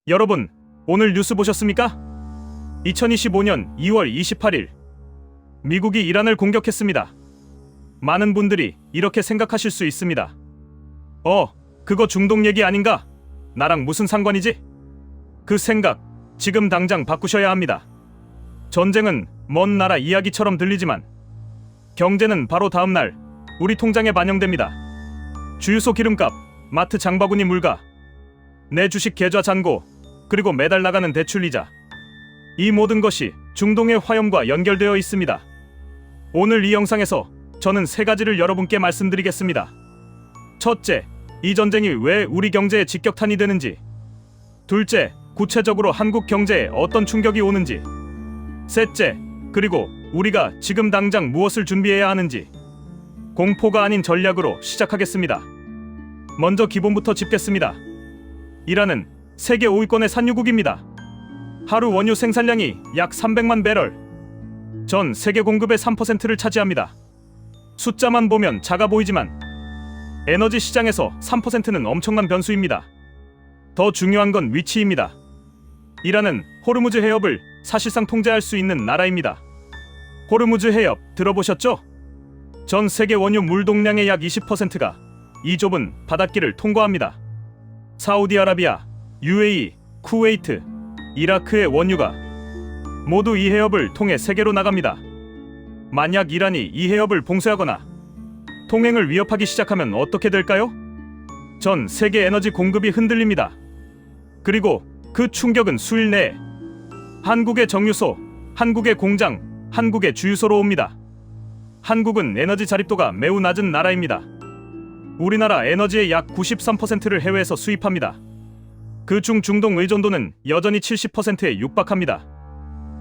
여러분, 오늘 뉴스 보셨습니까? 2025년 2월 28일 미국이 이란을 공격했습니다. 많은 분들이 이렇게 생각하실 수 있습니다. 그거 중동 얘기 아닌가? 나랑 무슨 상관이지? 그 생각 지금 당장 바꾸셔야 합니다. 전쟁은 먼 나라 이야기처럼 들리지만 경제는 바로 다음날 우리 통장에 반영됩니다. 주유소 기름값, 마트 장바구니 물가, 내 주식 계좌 잔고, 그리고 매달 나가는 대출이자, 이 모든 것이 중동의 화염과 연결되어 있습니다. 오늘 이 영상에서 저는 세 가지를 여러분께 말씀드리겠습니다. 첫째, 이 전쟁이 왜 우리 경제에 직격탄이 되는지. 둘째, 구체적으로 한국 경제에 어떤 충격이 오는지. 셋째, 그리고 우리가 지금 당장 무엇을 준비해야 하는지. 공포가 아닌 전략으로 시작하겠습니다. 먼저 기본부터 짚겠습니다. 이란은 세계 5위권의 산유국입니다. 하루 원유 생산량이 약 300만 배럴, 전 세계 공급의 3%를 차지합니다. 숫자만 보면 작아 보이지만 에너지 시장에서 3%는 엄청난 변수입니다. 더 중요한 건 위치입니다. 이란은 호르무즈 해협을 사실상 통제할 수 있는 나라입니다. 호르무즈 해협 들어보셨죠? 전 세계 원유 물동량의 약 20%가 이 좁은 바닷길을 통과합니다. 사우디아라비아, UAE, 쿠웨이트, 이라크의 원유가 모두 이 해협을 통해 세계로 나갑니다. 만약 이란이 이 해협을 봉쇄하거나 통행을 위협하기 시작하면 어떻게 될까요? 전 세계 에너지 공급이 흔들립니다. 그리고 그 충격은 수일 내에 한국의 정유소, 한국의 공장, 한국의 주유소로 옵니다. 한국은 에너지 자립도가 매우 낮은 나라입니다. 우리나라 에너지의 약 93%를 해외에서 수입합니다. 그중 중동 의존도는 여전히 70%에 육박합니다.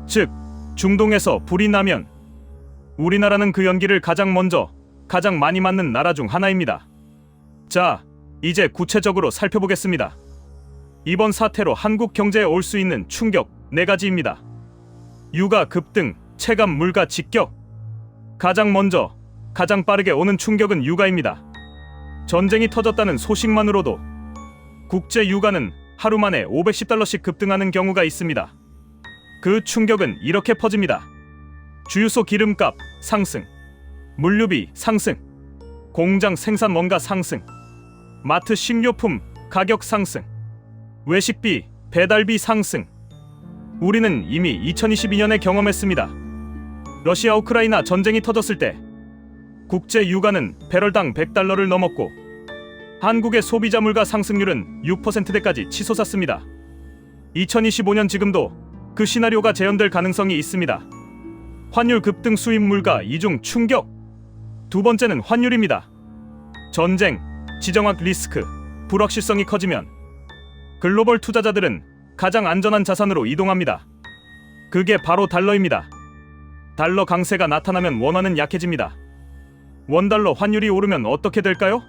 즉, 중동에서 불이 나면 우리나라는 그 연기를 가장 먼저, 가장 많이 맞는 나라 중 하나입니다. 자, 이제 구체적으로 살펴보겠습니다. 이번 사태로 한국 경제에 올 수 있는 충격 4가지입니다. 유가 급등, 체감 물가 직격. 가장 먼저, 가장 빠르게 오는 충격은 유가입니다. 전쟁이 터졌다는 소식만으로도 국제 유가는 하루 만에 $510씩 급등하는 경우가 있습니다. 그 충격은 이렇게 퍼집니다. 주유소 기름값 상승, 물류비 상승, 공장 생산 원가 상승, 마트 식료품 가격 상승, 외식비, 배달비 상승. 우리는 이미 2022년에 경험했습니다. 러시아 우크라이나 전쟁이 터졌을 때 국제 유가는 배럴당 $100를 넘었고 한국의 소비자 물가 상승률은 6%대까지 치솟았습니다. 2025년 지금도 그 시나리오가 재현될 가능성이 있습니다. 환율 급등, 수입 물가 이중 충격. 두 번째는 환율입니다. 전쟁, 지정학 리스크, 불확실성이 커지면 글로벌 투자자들은 가장 안전한 자산으로 이동합니다. 그게 바로 달러입니다. 달러 강세가 나타나면 원화는 약해집니다. 원달러 환율이 오르면 어떻게 될까요?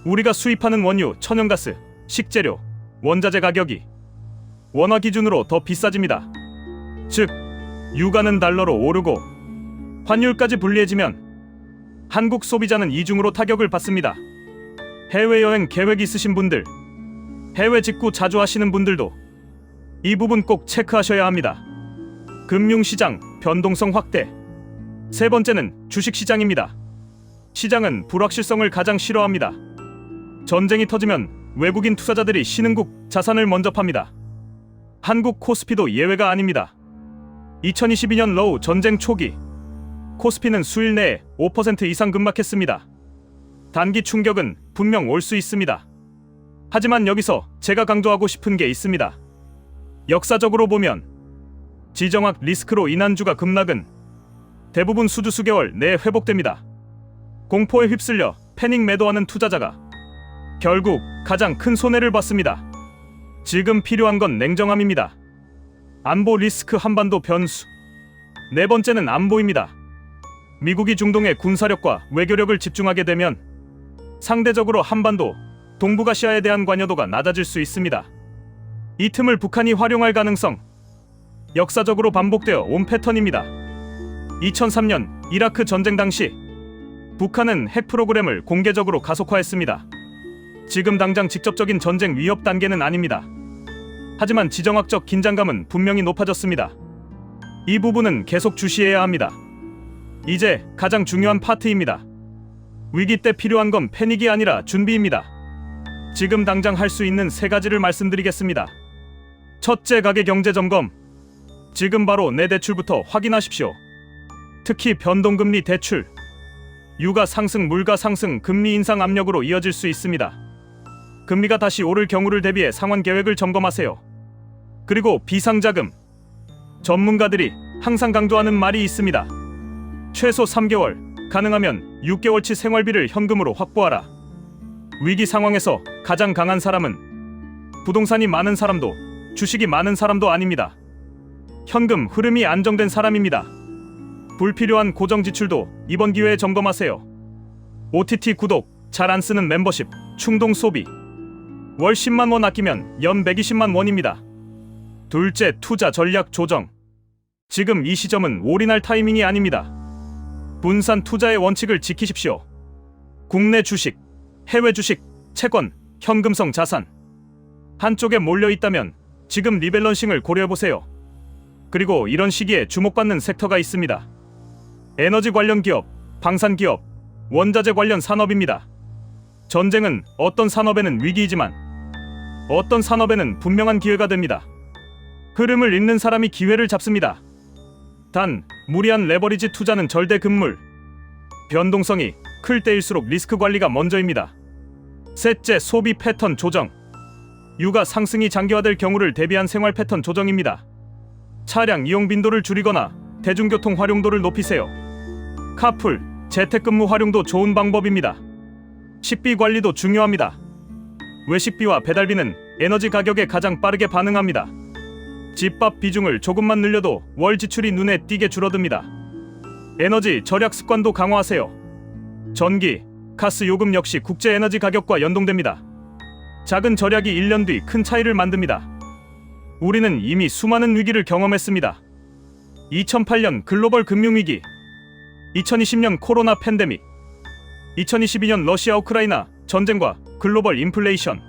우리가 수입하는 원유, 천연가스, 식재료, 원자재 가격이 원화 기준으로 더 비싸집니다. 즉, 유가는 달러로 오르고 환율까지 불리해지면 한국 소비자는 이중으로 타격을 받습니다. 해외여행 계획 있으신 분들, 해외 직구 자주 하시는 분들도 이 부분 꼭 체크하셔야 합니다. 금융시장 변동성 확대. 세 번째는 주식시장입니다. 시장은 불확실성을 가장 싫어합니다. 전쟁이 터지면 외국인 투자자들이 신흥국 자산을 먼저 팝니다. 한국 코스피도 예외가 아닙니다. 2022년 러우 전쟁 초기 코스피는 수일 내에 5% 이상 급락했습니다. 단기 충격은 분명 올 수 있습니다. 하지만 여기서 제가 강조하고 싶은 게 있습니다. 역사적으로 보면 지정학 리스크로 인한 주가 급락은 대부분 수개월 내에 회복됩니다. 공포에 휩쓸려 패닉 매도하는 투자자가 결국 가장 큰 손해를 봤습니다. 지금 필요한 건 냉정함입니다. 안보 리스크, 한반도 변수. 네 번째는 안보입니다. 미국이 중동에 군사력과 외교력을 집중하게 되면 상대적으로 한반도, 동북아시아에 대한 관여도가 낮아질 수 있습니다. 이 틈을 북한이 활용할 가능성, 역사적으로 반복되어 온 패턴입니다. 2003년 이라크 전쟁 당시 북한은 핵 프로그램을 공개적으로 가속화했습니다. 지금 당장 직접적인 전쟁 위협 단계는 아닙니다. 하지만 지정학적 긴장감은 분명히 높아졌습니다. 이 부분은 계속 주시해야 합니다. 이제 가장 중요한 파트입니다. 위기 때 필요한 건 패닉이 아니라 준비입니다. 지금 당장 할 수 있는 3가지를 말씀드리겠습니다. 첫째, 가계 경제 점검. 지금 바로 내 대출부터 확인하십시오. 특히 변동금리 대출. 유가 상승, 물가 상승, 금리 인상 압력으로 이어질 수 있습니다. 금리가 다시 오를 경우를 대비해 상환 계획을 점검하세요. 그리고 비상자금. 전문가들이 항상 강조하는 말이 있습니다. 최소 3개월, 가능하면 6개월치 생활비를 현금으로 확보하라. 위기 상황에서 가장 강한 사람은 부동산이 많은 사람도 주식이 많은 사람도 아닙니다. 현금 흐름이 안정된 사람입니다. 불필요한 고정 지출도 이번 기회에 점검하세요. OTT 구독, 잘 안 쓰는 멤버십, 충동 소비. 월 10만 원 아끼면 연 120만 원입니다. 둘째, 투자 전략 조정. 지금 이 시점은 올인할 타이밍이 아닙니다. 분산 투자의 원칙을 지키십시오. 국내 주식, 해외 주식, 채권, 현금성 자산. 한쪽에 몰려 있다면 지금 리밸런싱을 고려해보세요. 그리고 이런 시기에 주목받는 섹터가 있습니다. 에너지 관련 기업, 방산 기업, 원자재 관련 산업입니다. 전쟁은 어떤 산업에는 위기이지만 어떤 산업에는 분명한 기회가 됩니다. 흐름을 읽는 사람이 기회를 잡습니다. 단, 무리한 레버리지 투자는 절대 금물. 변동성이 클 때일수록 리스크 관리가 먼저입니다. 셋째, 소비 패턴 조정. 유가 상승이 장기화될 경우를 대비한 생활 패턴 조정입니다. 차량 이용 빈도를 줄이거나 대중교통 활용도를 높이세요. 카풀, 재택근무 활용도 좋은 방법입니다. 식비 관리도 중요합니다. 외식비와 배달비는 에너지 가격에 가장 빠르게 반응합니다. 집밥 비중을 조금만 늘려도 월 지출이 눈에 띄게 줄어듭니다. 에너지 절약 습관도 강화하세요. 전기, 가스 요금 역시 국제 에너지 가격과 연동됩니다. 작은 절약이 1년 뒤 큰 차이를 만듭니다. 우리는 이미 수많은 위기를 경험했습니다. 2008년 글로벌 금융위기, 2020년 코로나 팬데믹, 2022년 러시아 우크라이나 전쟁과 글로벌 인플레이션,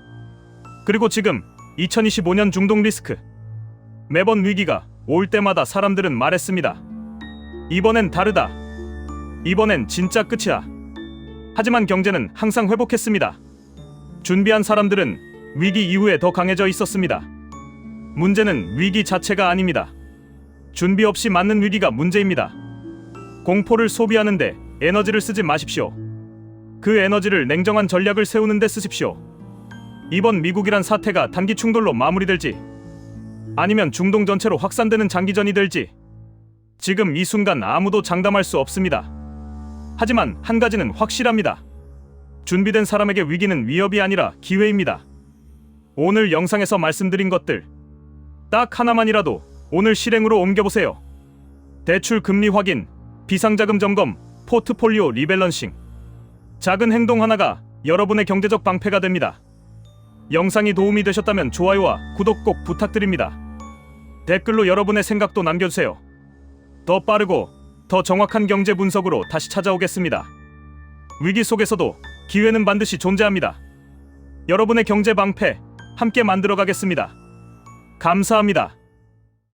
그리고 지금 2025년 중동 리스크. 매번 위기가 올 때마다 사람들은 말했습니다. 이번엔 다르다. 이번엔 진짜 끝이야. 하지만 경제는 항상 회복했습니다. 준비한 사람들은 위기 이후에 더 강해져 있었습니다. 문제는 위기 자체가 아닙니다. 준비 없이 맞는 위기가 문제입니다. 공포를 소비하는데 에너지를 쓰지 마십시오. 그 에너지를 냉정한 전략을 세우는 데 쓰십시오. 이번 미국이란 사태가 단기 충돌로 마무리될지 아니면 중동 전체로 확산되는 장기전이 될지 지금 이 순간 아무도 장담할 수 없습니다. 하지만 한 가지는 확실합니다. 준비된 사람에게 위기는 위협이 아니라 기회입니다. 오늘 영상에서 말씀드린 것들 딱 하나만이라도 오늘 실행으로 옮겨보세요. 대출 금리 확인, 비상자금 점검, 포트폴리오 리밸런싱. 작은 행동 하나가 여러분의 경제적 방패가 됩니다. 영상이 도움이 되셨다면 좋아요와 구독 꼭 부탁드립니다. 댓글로 여러분의 생각도 남겨주세요. 더 빠르고 더 정확한 경제 분석으로 다시 찾아오겠습니다. 위기 속에서도 기회는 반드시 존재합니다. 여러분의 경제 방패 함께 만들어 가겠습니다. 감사합니다.